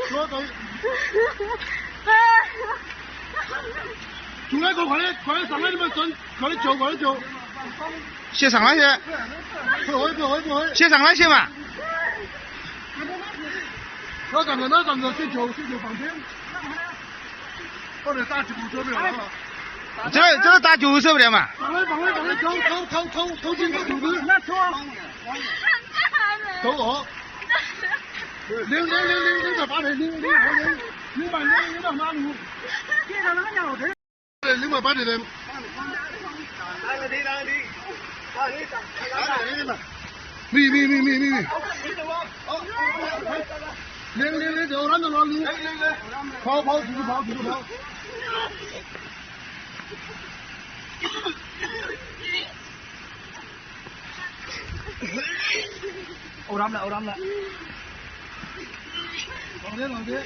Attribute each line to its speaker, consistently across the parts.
Speaker 1: 坐对。仲有一個快啲上來，你咪進，快啲做。
Speaker 2: 先上來先。
Speaker 1: 不去。
Speaker 2: 先上來先嘛。
Speaker 1: 那站着，先做旁邊。我哋打救護車不了啊。
Speaker 2: 這是打救護車不了嘛？
Speaker 1: 上來，抽筋抽肚子。那抽。抽我。零在八里，零百哪路？街上那個nhà thế。0.8里的。咪。零就咱就往里。跑，继續跑。Ồ đâm lại. Lòng thế.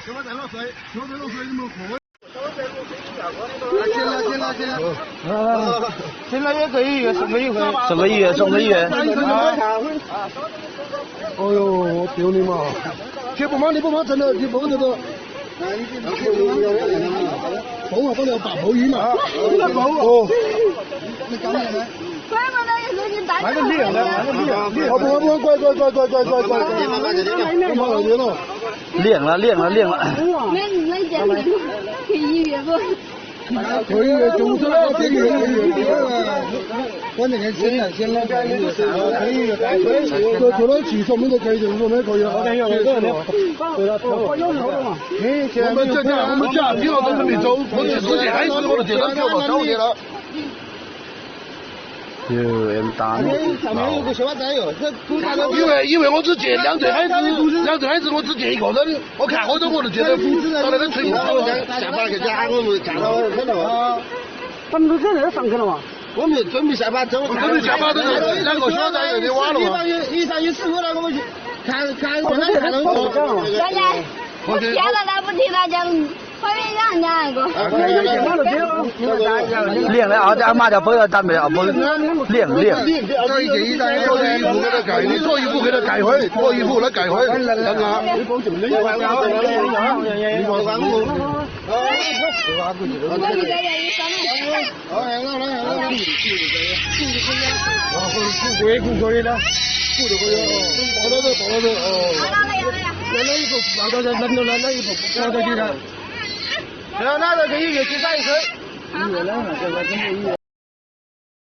Speaker 1: Cho bắt lọt水，你冇火。进来也可以，送个一元。哎呦，我丢你妈！你不忙，真的，你忙这个。保啊，不了打保鱼嘛。哦。你讲咩呢？买个锭来，不，乖。练了。
Speaker 3: 没见过，可以约不？
Speaker 1: 可以，就是那可以。关键先来，可以。做到技术，我们就可以，就是说那可以了。对了，我们家比较都是没走，我之前还是我都接到票了，早些了。
Speaker 2: 有 em 打你。
Speaker 1: 上面有个小娃仔哟，因为我只接两对孩子，我只接一个人，我看好多我都接到到那个吹下班去家，我们下到看到啊。
Speaker 4: 他们都在那上课了嘛？
Speaker 1: 我们准备下班走，准备下班都是两个小仔有点晚了嘛。一上15了，我们去看到。
Speaker 3: 大家，我听了他不听他讲。后面让人家那个。
Speaker 2: 练了啊！这马家不要打没啊？不练。
Speaker 1: 这一件衣服给他盖，你做衣服给他盖回，做衣服来盖回，等下。
Speaker 2: 只要拿着可以去3一水。